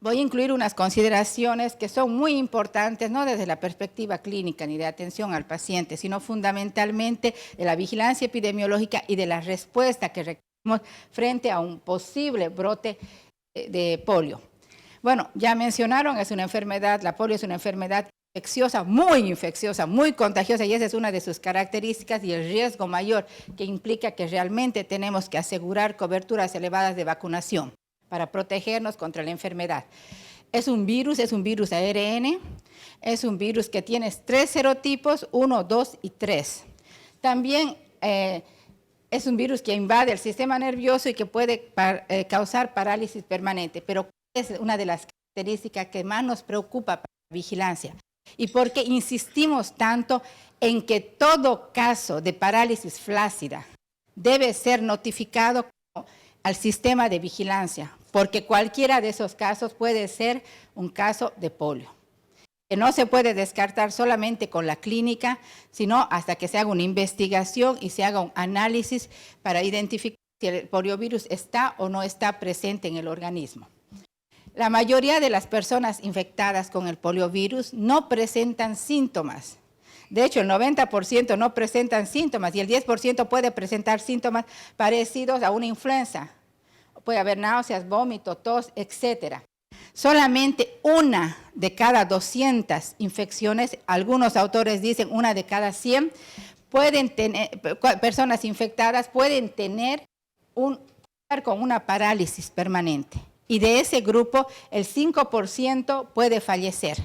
Voy a incluir unas consideraciones que son muy importantes, no desde la perspectiva clínica ni de atención al paciente, sino fundamentalmente de la vigilancia epidemiológica y de la respuesta que requerimos frente a un posible brote de polio. Bueno, ya mencionaron, es una enfermedad, la polio es una enfermedad infecciosa, muy contagiosa, y esa es una de sus características y el riesgo mayor que implica que realmente tenemos que asegurar coberturas elevadas de vacunación para protegernos contra la enfermedad. Es un virus ARN, es un virus que tiene 3 serotipos, 1, 2 y 3. También es un virus que invade el sistema nervioso y que puede causar parálisis permanente, pero es una de las características que más nos preocupa para la vigilancia. ¿Y por qué insistimos tanto en que todo caso de parálisis flácida debe ser notificado al sistema de vigilancia? Porque cualquiera de esos casos puede ser un caso de polio, que no se puede descartar solamente con la clínica, sino hasta que se haga una investigación y se haga un análisis para identificar si el poliovirus está o no está presente en el organismo. La mayoría de las personas infectadas con el poliovirus no presentan síntomas. De hecho, el 90% no presentan síntomas y el 10% puede presentar síntomas parecidos a una influenza. Puede haber náuseas, vómito, tos, etc. Solamente 1 de cada 200 infecciones, algunos autores dicen 1 de cada 100, personas infectadas pueden tener con una parálisis permanente. Y de ese grupo, el 5% puede fallecer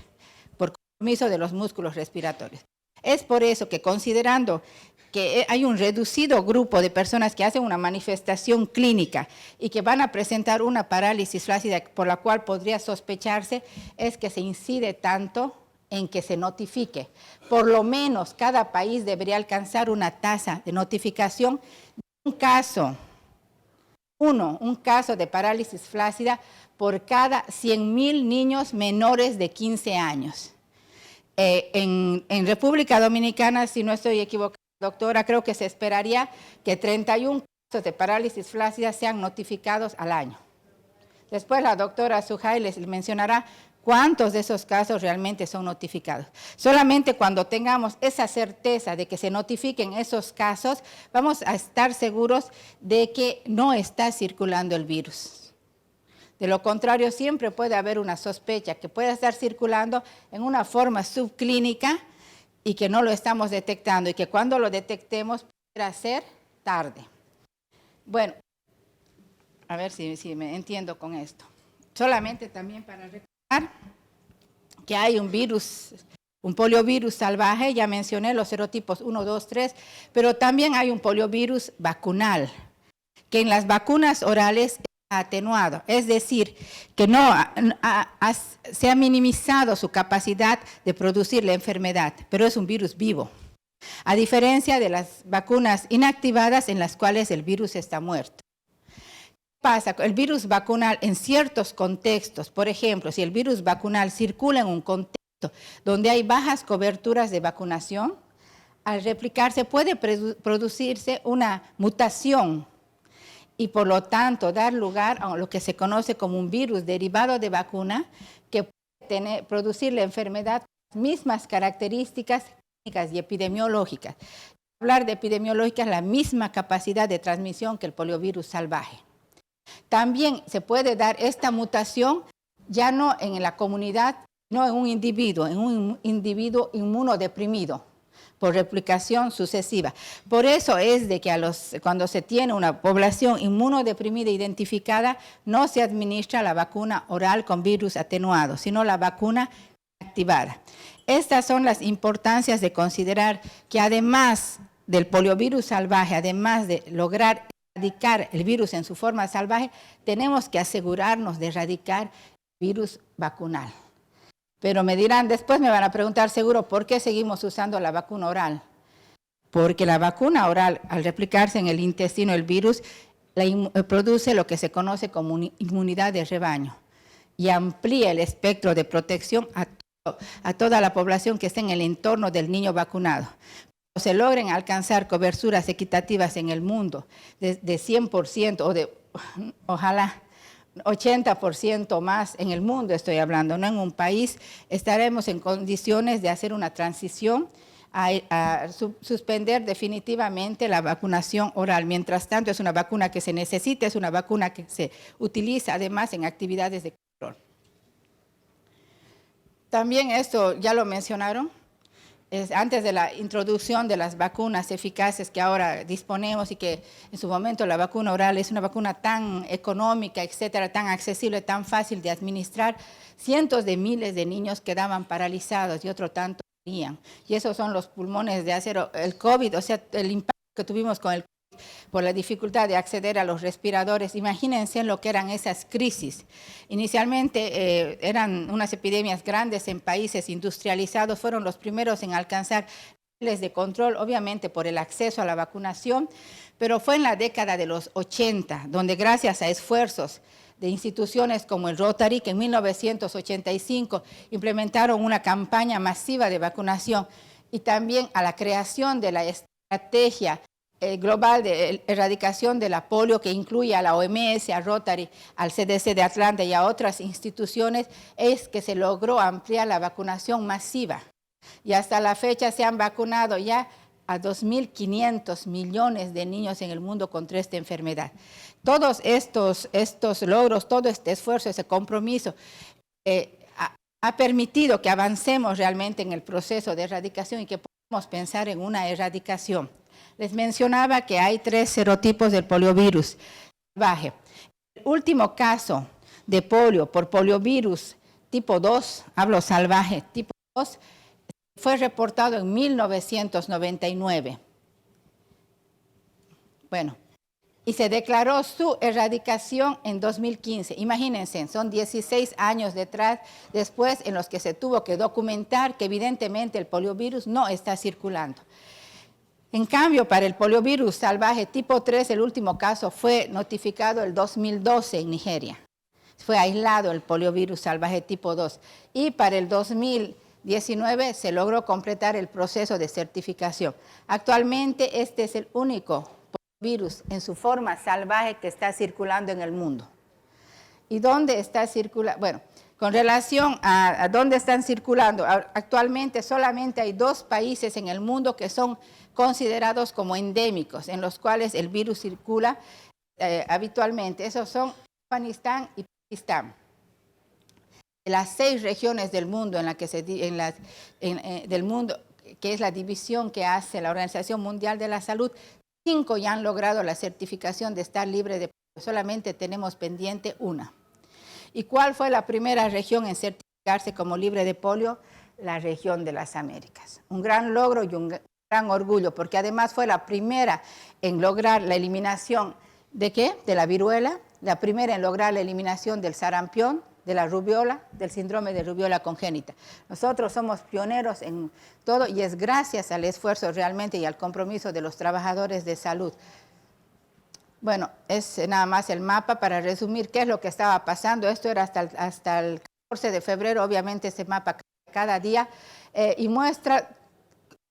por compromiso de los músculos respiratorios. Es por eso que, considerando que hay un reducido grupo de personas que hacen una manifestación clínica y que van a presentar una parálisis flácida por la cual podría sospecharse, es que se incide tanto en que se notifique. Por lo menos cada país debería alcanzar una tasa de notificación de un caso de parálisis flácida por cada 100.000 niños menores de 15 años. En República Dominicana, si no estoy equivocada, doctora, creo que se esperaría que 31 casos de parálisis flácida sean notificados al año. Después la doctora Sujay les mencionará cuántos de esos casos realmente son notificados. Solamente cuando tengamos esa certeza de que se notifiquen esos casos, vamos a estar seguros de que no está circulando el virus. De lo contrario, siempre puede haber una sospecha que pueda estar circulando en una forma subclínica y que no lo estamos detectando, y que cuando lo detectemos podrá ser tarde. Bueno, a ver si me entiendo con esto. Solamente también para recordar que hay un virus, un poliovirus salvaje, ya mencioné los serotipos 1, 2, 3, pero también hay un poliovirus vacunal, que en las vacunas orales atenuado, es decir, que se ha minimizado su capacidad de producir la enfermedad, pero es un virus vivo, a diferencia de las vacunas inactivadas en las cuales el virus está muerto. ¿Qué pasa? El virus vacunal en ciertos contextos, por ejemplo, si el virus vacunal circula en un contexto donde hay bajas coberturas de vacunación, al replicarse puede producirse una mutación y por lo tanto dar lugar a lo que se conoce como un virus derivado de vacuna que puede producir la enfermedad con las mismas características clínicas y epidemiológicas. Hablar de epidemiológicas, la misma capacidad de transmisión que el poliovirus salvaje. También se puede dar esta mutación ya no en la comunidad, no en un individuo inmunodeprimido por replicación sucesiva. Por eso es de que cuando se tiene una población inmunodeprimida identificada, no se administra la vacuna oral con virus atenuado, sino la vacuna activada. Estas son las importancias de considerar que además del poliovirus salvaje, además de lograr erradicar el virus en su forma salvaje, tenemos que asegurarnos de erradicar el virus vacunal. Pero me dirán, después me van a preguntar seguro, ¿por qué seguimos usando la vacuna oral? Porque la vacuna oral, al replicarse en el intestino el virus, produce lo que se conoce como inmunidad de rebaño y amplía el espectro de protección a toda la población que esté en el entorno del niño vacunado. Cuando se logren alcanzar coberturas equitativas en el mundo de 100% ojalá 80% más en el mundo, estoy hablando, no en un país, estaremos en condiciones de hacer una transición a suspender definitivamente la vacunación oral. Mientras tanto, es una vacuna que se necesita, es una vacuna que se utiliza además en actividades de control. También esto ya lo mencionaron, antes de la introducción de las vacunas eficaces que ahora disponemos y que en su momento la vacuna oral es una vacuna tan económica, etcétera, tan accesible, tan fácil de administrar, cientos de miles de niños quedaban paralizados y otro tanto morían. Y esos son los pulmones de acero. El COVID, o sea, el impacto que tuvimos con el COVID por la dificultad de acceder a los respiradores. Imagínense en lo que eran esas crisis. Inicialmente eran unas epidemias grandes en países industrializados, fueron los primeros en alcanzar niveles de control, obviamente por el acceso a la vacunación, pero fue en la década de los 80, donde gracias a esfuerzos de instituciones como el Rotary, que en 1985 implementaron una campaña masiva de vacunación, y también a la creación de la estrategia global de erradicación de la polio, que incluye a la OMS, a Rotary, al CDC de Atlanta y a otras instituciones, es que se logró ampliar la vacunación masiva. Y hasta la fecha se han vacunado ya a 2.500 millones de niños en el mundo contra esta enfermedad. Todos estos logros, todo este esfuerzo, ese compromiso, ha permitido que avancemos realmente en el proceso de erradicación y que podamos pensar en una erradicación. Les mencionaba que hay 3 serotipos del poliovirus salvaje. El último caso de polio por poliovirus tipo 2, hablo salvaje, tipo 2, fue reportado en 1999. Bueno, y se declaró su erradicación en 2015. Imagínense, son 16 años después en los que se tuvo que documentar que evidentemente el poliovirus no está circulando. En cambio, para el poliovirus salvaje tipo 3, el último caso fue notificado el 2012 en Nigeria. Fue aislado el poliovirus salvaje tipo 2. Y para el 2019 se logró completar el proceso de certificación. Actualmente este es el único poliovirus en su forma salvaje que está circulando en el mundo. ¿Y dónde está circulando? Bueno, con relación a dónde están circulando, actualmente solamente hay 2 países en el mundo que son considerados como endémicos, en los cuales el virus circula habitualmente. Esos son Afganistán y Pakistán. De las 6 regiones del mundo del mundo, que es la división que hace la Organización Mundial de la Salud, 5 ya han logrado la certificación de estar libre de polio. Solamente tenemos pendiente 1. ¿Y cuál fue la primera región en certificarse como libre de polio? La región de las Américas. Un gran logro y un gran orgullo, porque además fue la primera en lograr la eliminación ¿de qué? De la viruela, la primera en lograr la eliminación del sarampión, de la rubiola, del síndrome de rubiola congénita. Nosotros somos pioneros en todo y es gracias al esfuerzo realmente y al compromiso de los trabajadores de salud. Bueno, es nada más el mapa para resumir qué es lo que estaba pasando. Esto era hasta el 14 de febrero, obviamente ese mapa cada día, y muestra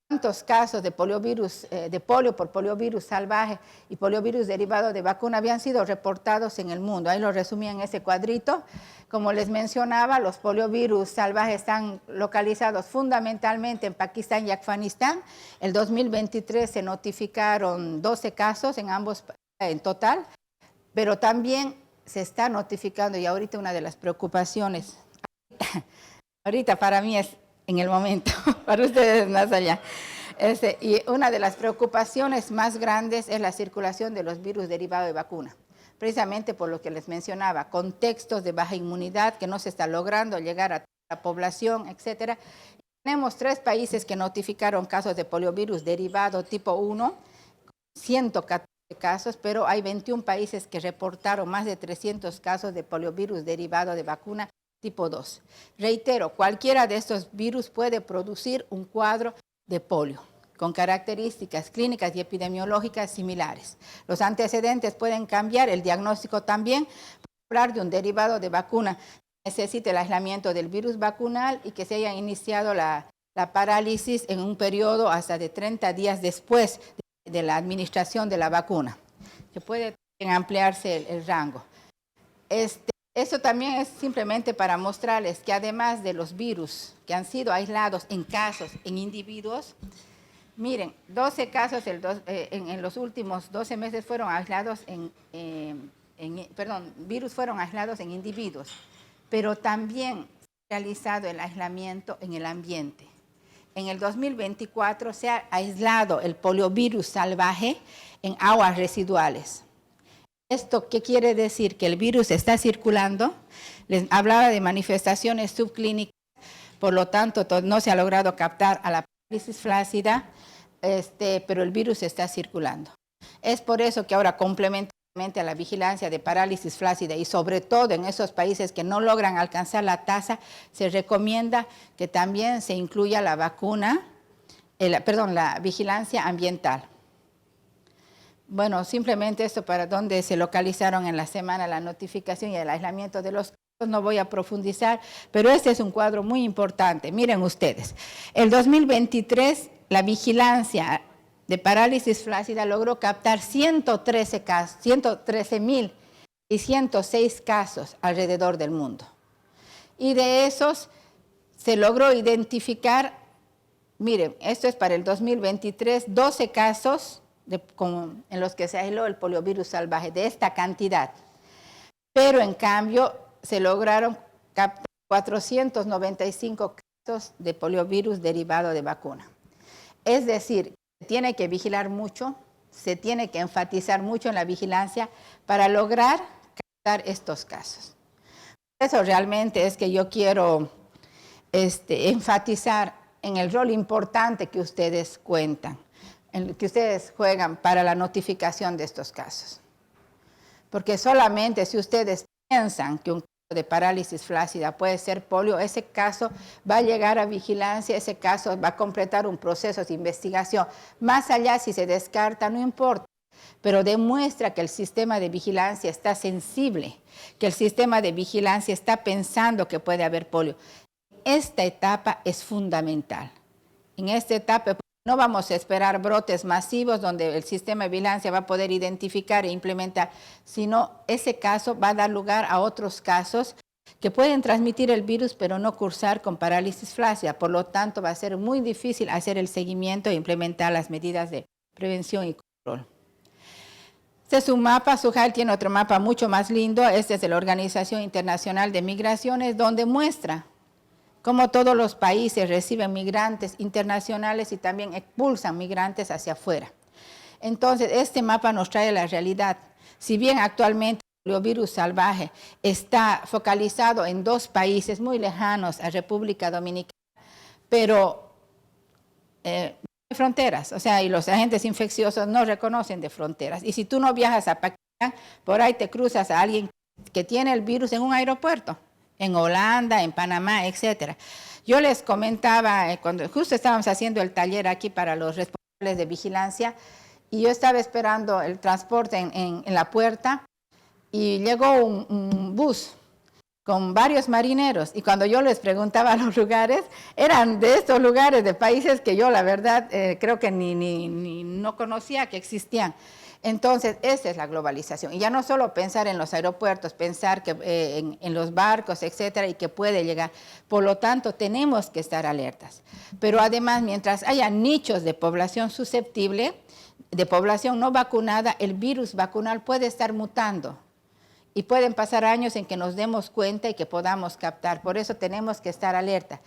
cuántos casos de poliovirus, de polio por poliovirus salvaje y poliovirus derivado de vacuna habían sido reportados en el mundo. Ahí lo resumí en ese cuadrito. Como les mencionaba, los poliovirus salvajes están localizados fundamentalmente en Pakistán y Afganistán. El 2023 se notificaron 12 casos en ambos países en total, pero también se está notificando, y ahorita una de las preocupaciones, ahorita para mí es en el momento, para ustedes más allá, y una de las preocupaciones más grandes es la circulación de los virus derivados de vacuna, precisamente por lo que les mencionaba, contextos de baja inmunidad que no se está logrando llegar a toda la población, etcétera. Tenemos 3 países que notificaron casos de poliovirus derivado tipo 1, 114 casos, pero hay 21 países que reportaron más de 300 casos de poliovirus derivado de vacuna tipo 2. Reitero, cualquiera de estos virus puede producir un cuadro de polio con características clínicas y epidemiológicas similares. Los antecedentes pueden cambiar, el diagnóstico también. Para hablar de un derivado de vacuna, necesita el aislamiento del virus vacunal y que se haya iniciado la parálisis en un periodo hasta de 30 días después de la administración de la vacuna, que puede ampliarse el rango. Eso también es simplemente para mostrarles que además de los virus que han sido aislados en casos, en individuos, miren, 12 casos en los últimos 12 meses fueron aislados virus fueron aislados en individuos, pero también se ha realizado el aislamiento en el ambiente. En el 2024 se ha aislado el poliovirus salvaje en aguas residuales. ¿Esto qué quiere decir? Que el virus está circulando. Les hablaba de manifestaciones subclínicas, por lo tanto no se ha logrado captar a la parálisis flácida, pero el virus está circulando. Es por eso que ahora, complementarmente a la vigilancia de parálisis flácida y sobre todo en esos países que no logran alcanzar la tasa, se recomienda que también se incluya la la vigilancia ambiental. Bueno, simplemente esto para donde se localizaron en la semana la notificación y el aislamiento de los casos, no voy a profundizar, pero este es un cuadro muy importante. Miren ustedes, el 2023 la vigilancia de parálisis flácida logró captar 113.606 casos alrededor del mundo. Y de esos se logró identificar, miren, esto es para el 2023, 12 casos en los que se aisló el poliovirus salvaje, de esta cantidad. Pero en cambio se lograron captar 495 casos de poliovirus derivado de vacuna. Es decir, se tiene que vigilar mucho, se tiene que enfatizar mucho en la vigilancia para lograr captar estos casos. Eso realmente es que yo quiero enfatizar en el rol importante que ustedes cuentan, en el que ustedes juegan para la notificación de estos casos. Porque solamente si ustedes piensan que un caso de parálisis flácida puede ser polio, ese caso va a llegar a vigilancia, ese caso va a completar un proceso de investigación. Más allá, si se descarta, no importa, pero demuestra que el sistema de vigilancia está sensible, que el sistema de vigilancia está pensando que puede haber polio. Esta etapa es fundamental. En esta etapa no vamos a esperar brotes masivos donde el sistema de vigilancia va a poder identificar e implementar, sino ese caso va a dar lugar a otros casos que pueden transmitir el virus pero no cursar con parálisis flácida. Por lo tanto, va a ser muy difícil hacer el seguimiento e implementar las medidas de prevención y control. Este es un mapa. Suhail tiene otro mapa mucho más lindo. Este es de la Organización Internacional de Migraciones, donde muestra cómo todos los países reciben migrantes internacionales y también expulsan migrantes hacia afuera. Entonces, este mapa nos trae la realidad. Si bien actualmente el poliovirus salvaje está focalizado en 2 países muy lejanos a República Dominicana, pero no hay fronteras, o sea, y los agentes infecciosos no reconocen de fronteras. Y si tú no viajas a Pakistán, por ahí te cruzas a alguien que tiene el virus en un aeropuerto, en Holanda, en Panamá, etcétera. Yo les comentaba, cuando justo estábamos haciendo el taller aquí para los responsables de vigilancia, y yo estaba esperando el transporte en la puerta, y llegó un bus con varios marineros, y cuando yo les preguntaba los lugares, eran de estos lugares, de países que yo la verdad creo que no conocía que existían. Entonces, esa es la globalización. Y ya no solo pensar en los aeropuertos, pensar que, en los barcos, etcétera, y que puede llegar. Por lo tanto, tenemos que estar alertas. Pero además, mientras haya nichos de población susceptible, de población no vacunada, el virus vacunal puede estar mutando. Y pueden pasar años en que nos demos cuenta y que podamos captar. Por eso tenemos que estar alerta.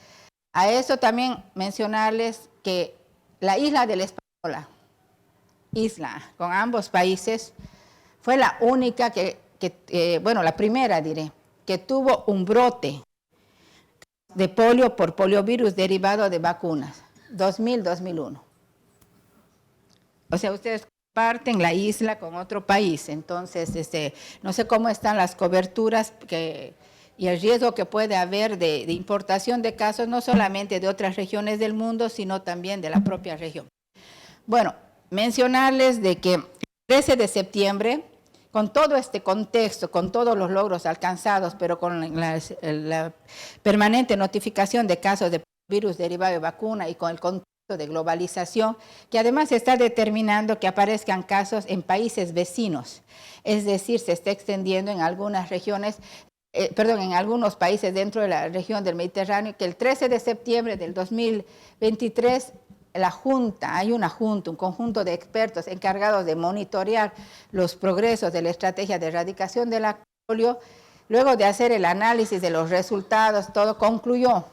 A eso también mencionarles que la isla de La Española, isla con ambos países, fue la única la primera diré, que tuvo un brote de polio por poliovirus derivado de vacunas, 2000-2001. O sea, ustedes comparten la isla con otro país, entonces no sé cómo están las coberturas y el riesgo que puede haber de importación de casos, no solamente de otras regiones del mundo, sino también de la propia región. Bueno, mencionarles de que el 13 de septiembre, con todo este contexto, con todos los logros alcanzados, pero con la permanente notificación de casos de virus derivado de vacuna y con el contexto de globalización, que además está determinando que aparezcan casos en países vecinos, es decir, se está extendiendo en algunas regiones en algunos países dentro de la región del Mediterráneo, que el 13 de septiembre del 2023 hay una junta, un conjunto de expertos encargados de monitorear los progresos de la estrategia de erradicación de la polio. Luego de hacer el análisis de los resultados, todo concluyó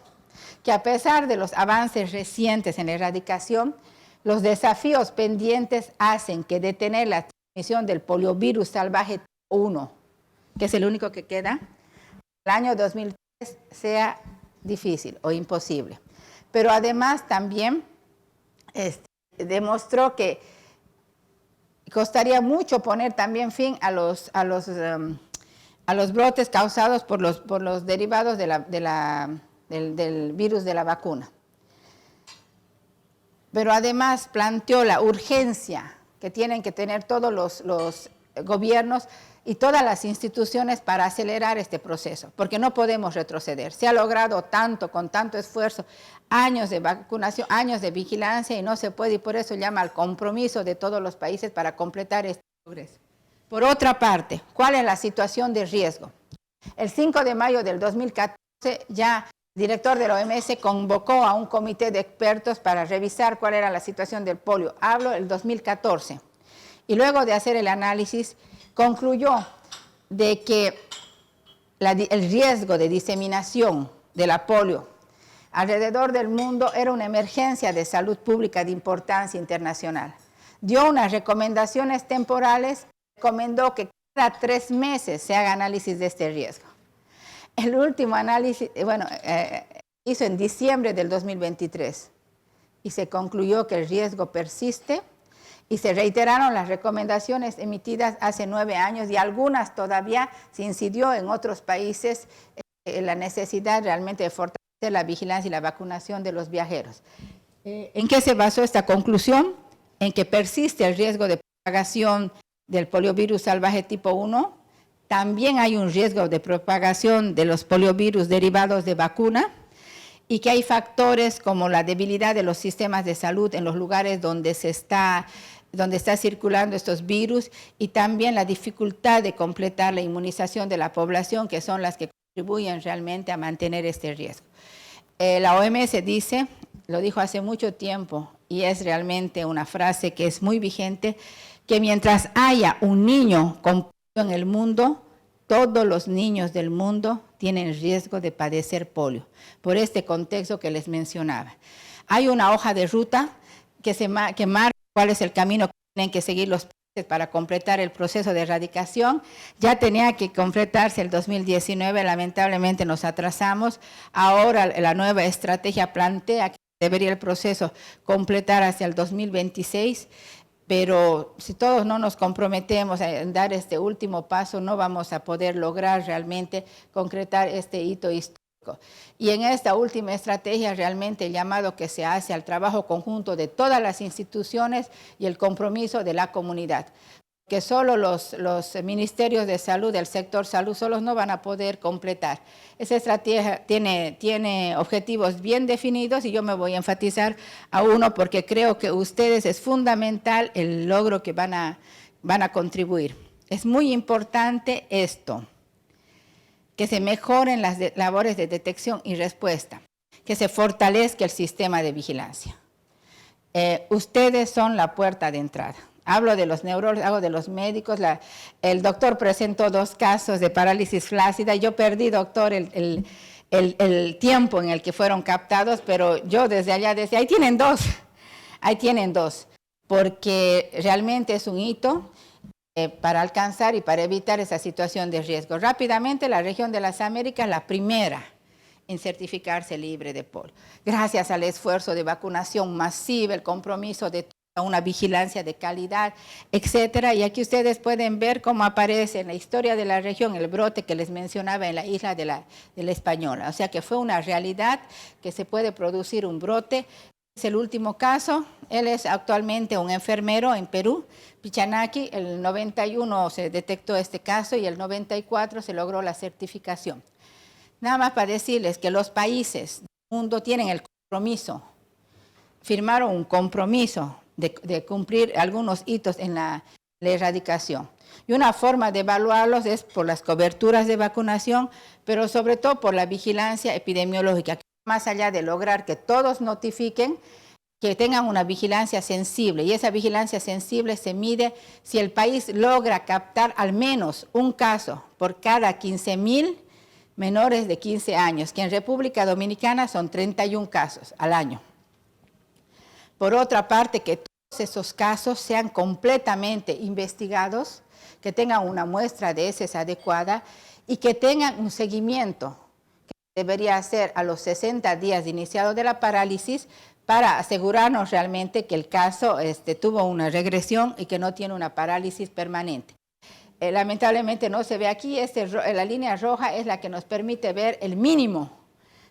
que a pesar de los avances recientes en la erradicación, los desafíos pendientes hacen que detener la transmisión del poliovirus salvaje tipo 1, que es el único que queda, el año 2003 sea difícil o imposible. Pero además también demostró que costaría mucho poner también fin a los brotes causados por los derivados del virus de la vacuna. Pero además planteó la urgencia que tienen que tener todos los gobiernos y todas las instituciones para acelerar este proceso, porque no podemos retroceder. Se ha logrado tanto, con tanto esfuerzo, años de vacunación, años de vigilancia, y no se puede, y por eso llama al compromiso de todos los países para completar este progreso. Por otra parte, ¿cuál es la situación de riesgo? El 5 de mayo del 2014, ya el director de la OMS convocó a un comité de expertos para revisar cuál era la situación del polio. Hablo del 2014. Y luego de hacer el análisis, concluyó de que el riesgo de diseminación de la polio alrededor del mundo era una emergencia de salud pública de importancia internacional. Dio unas recomendaciones temporales, recomendó que cada 3 meses se haga análisis de este riesgo. El último análisis, hizo en diciembre del 2023 y se concluyó que el riesgo persiste y se reiteraron las recomendaciones emitidas hace 9 años y algunas todavía se incidió en otros países la necesidad realmente de fortalecer la vigilancia y la vacunación de los viajeros. ¿En qué se basó esta conclusión? En que persiste el riesgo de propagación del poliovirus salvaje tipo 1. También hay un riesgo de propagación de los poliovirus derivados de vacuna y que hay factores como la debilidad de los sistemas de salud en los lugares donde está circulando estos virus y también la dificultad de completar la inmunización de la población, que son las que contribuyen realmente a mantener este riesgo. La OMS dice, lo dijo hace mucho tiempo y es realmente una frase que es muy vigente, que mientras haya un niño con polio en el mundo, todos los niños del mundo tienen riesgo de padecer polio, por este contexto que les mencionaba. Hay una hoja de ruta que marca cuál es el camino que tienen que seguir los países para completar el proceso de erradicación. Ya tenía que completarse el 2019, lamentablemente nos atrasamos. Ahora la nueva estrategia plantea que debería el proceso completar hacia el 2026, pero si todos no nos comprometemos a dar este último paso, no vamos a poder lograr realmente concretar este hito histórico. Y en esta última estrategia realmente el llamado que se hace al trabajo conjunto de todas las instituciones y el compromiso de la comunidad, que solo los ministerios de salud, del sector salud, solos no van a poder completar. Esa estrategia tiene objetivos bien definidos y yo me voy a enfatizar a uno porque creo que ustedes es fundamental el logro que van a contribuir. Es muy importante esto, que se mejoren las labores de detección y respuesta, que se fortalezca el sistema de vigilancia. Ustedes son la puerta de entrada. Hablo de los neurólogos, hablo de los médicos. El doctor presentó 2 casos de parálisis flácida. Yo perdí, doctor, el tiempo en el que fueron captados, pero yo desde allá decía, ahí tienen 2, porque realmente es un hito para alcanzar y para evitar esa situación de riesgo. Rápidamente, la región de las Américas, la primera en certificarse libre de polio. Gracias al esfuerzo de vacunación masiva, el compromiso de una vigilancia de calidad, etcétera. Y aquí ustedes pueden ver cómo aparece en la historia de la región el brote que les mencionaba en la isla de la Española. O sea que fue una realidad que se puede producir un brote. Es el último caso. Él es actualmente un enfermero en Perú, Pichanaki. El 91 se detectó este caso y el 94 se logró la certificación. Nada más para decirles que los países del mundo tienen el compromiso, firmaron un compromiso de cumplir algunos hitos en la erradicación. Y una forma de evaluarlos es por las coberturas de vacunación, pero sobre todo por la vigilancia epidemiológica, más allá de lograr que todos notifiquen, que tengan una vigilancia sensible. Y esa vigilancia sensible se mide si el país logra captar al menos un caso por cada 15,000 menores de 15 años, que en República Dominicana son 31 casos al año. Por otra parte, que todos esos casos sean completamente investigados, que tengan una muestra de heces adecuada y que tengan un seguimiento que debería hacer a los 60 días de iniciado de la parálisis para asegurarnos realmente que el caso tuvo una regresión y que no tiene una parálisis permanente. Lamentablemente no se ve aquí, la línea roja es la que nos permite ver el mínimo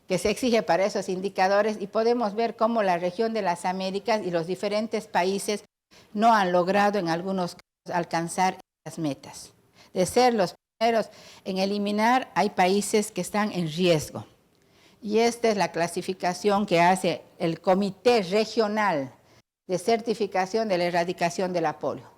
que se exige para esos indicadores y podemos ver cómo la región de las Américas y los diferentes países no han logrado en algunos casos alcanzar las metas. De ser los primeros en eliminar, hay países que están en riesgo. Y esta es la clasificación que hace el Comité Regional de Certificación de la Erradicación de la Polio.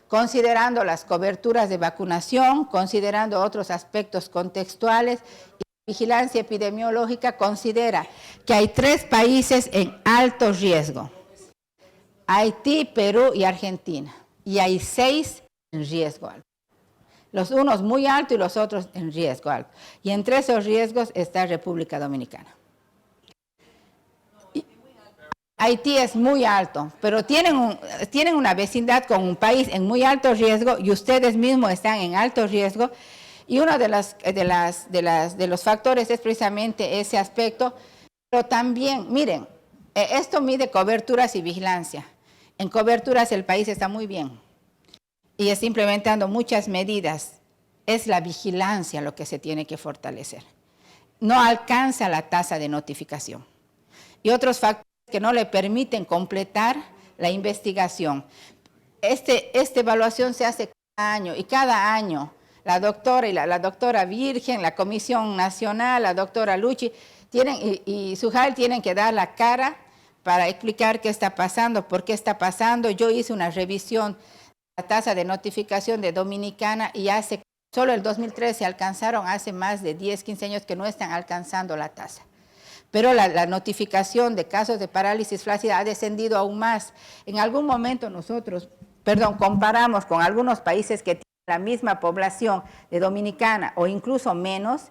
Considerando las coberturas de vacunación, considerando otros aspectos contextuales, y la vigilancia epidemiológica considera que hay 3 países en alto riesgo: Haití, Perú y Argentina. Y hay 6 en riesgo alto. Los unos muy alto y los otros en riesgo alto. Y entre esos riesgos está República Dominicana. Haití es muy alto, pero tienen una vecindad con un país en muy alto riesgo y ustedes mismos están en alto riesgo. Y uno de los factores es precisamente ese aspecto. Pero también, miren, esto mide coberturas y vigilancia. En coberturas el país está muy bien y está implementando muchas medidas. Es la vigilancia lo que se tiene que fortalecer. No alcanza la tasa de notificación. Y otros factores que no le permiten completar la investigación. Esta evaluación se hace cada año y cada año la doctora y la doctora Virgen, la Comisión Nacional, la doctora Luchi y Sujal tienen que dar la cara para explicar qué está pasando, por qué está pasando. Yo hice una revisión de la tasa de notificación de Dominicana y solo el 2013 alcanzaron, hace más de 10, 15 años que no están alcanzando la tasa. Pero la notificación de casos de parálisis flácida ha descendido aún más. En algún momento comparamos con algunos países que tienen la misma población de Dominicana o incluso menos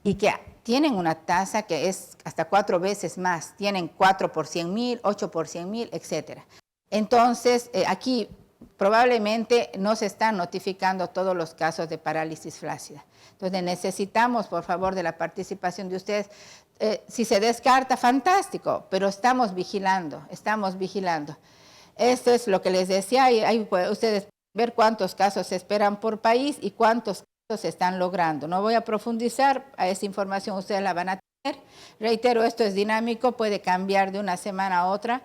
y que tienen una tasa que es hasta 4 veces más. Tienen 4 por 100,000, 8 por 100,000, etc. Entonces, aquí probablemente no se están notificando todos los casos de parálisis flácida. Entonces necesitamos, por favor, de la participación de ustedes. Si se descarta, fantástico, pero estamos vigilando. Esto es lo que les decía, y ahí pueden ustedes ver cuántos casos se esperan por país y cuántos casos se están logrando. No voy a profundizar, a esa información ustedes la van a tener. Reitero, esto es dinámico, puede cambiar de una semana a otra.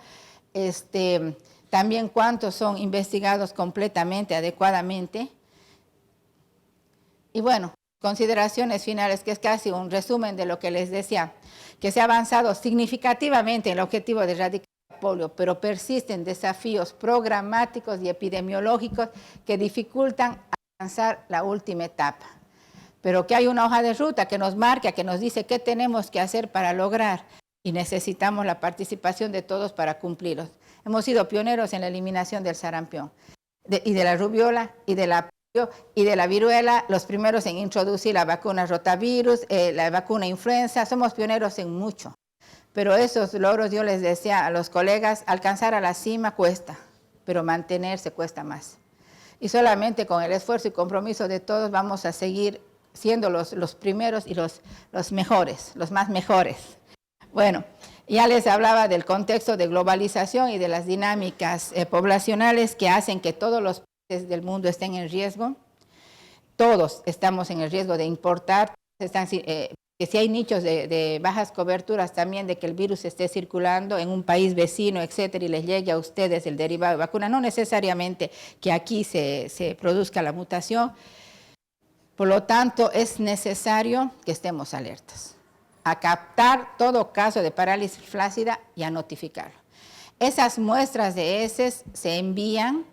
También cuántos son investigados completamente, adecuadamente. Y bueno, consideraciones finales, que es casi un resumen de lo que les decía, que se ha avanzado significativamente en el objetivo de erradicar el polio, pero persisten desafíos programáticos y epidemiológicos que dificultan alcanzar la última etapa. Pero que hay una hoja de ruta que nos marca, que nos dice qué tenemos que hacer para lograr, y necesitamos la participación de todos para cumplirlos. Hemos sido pioneros en la eliminación del sarampión, y de la rubiola, y de la polio, y de la viruela, los primeros en introducir la vacuna rotavirus, la vacuna influenza. Somos pioneros en mucho. Pero esos logros, yo les decía a los colegas, alcanzar a la cima cuesta, pero mantenerse cuesta más. Y solamente con el esfuerzo y compromiso de todos vamos a seguir siendo los primeros y los mejores, los más mejores. Bueno, ya les hablaba del contexto de globalización y de las dinámicas poblacionales que hacen que todos los países del mundo estén en riesgo. Todos estamos en el riesgo de importar, que si hay nichos de bajas coberturas también de que el virus esté circulando en un país vecino, etcétera, y les llegue a ustedes el derivado de vacuna, no necesariamente que aquí se produzca la mutación. Por lo tanto, es necesario que estemos alertas a captar todo caso de parálisis flácida y a notificarlo. Esas muestras de heces se envían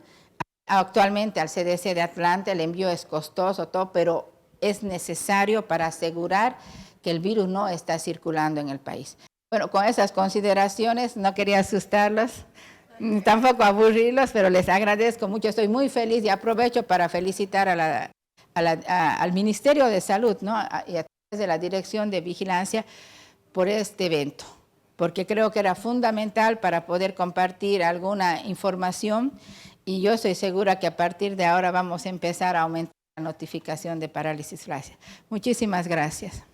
actualmente al CDC de Atlanta. El envío es costoso, todo, pero es necesario para asegurar que el virus no está circulando en el país. Bueno, con esas consideraciones, no quería asustarlos, ni tampoco aburrirlos, pero les agradezco mucho. Estoy muy feliz y aprovecho para felicitar al Ministerio de Salud, ¿no? Y a través de la Dirección de Vigilancia por este evento, porque creo que era fundamental para poder compartir alguna información, y yo estoy segura que a partir de ahora vamos a empezar a aumentar la notificación de parálisis flácida. Muchísimas gracias.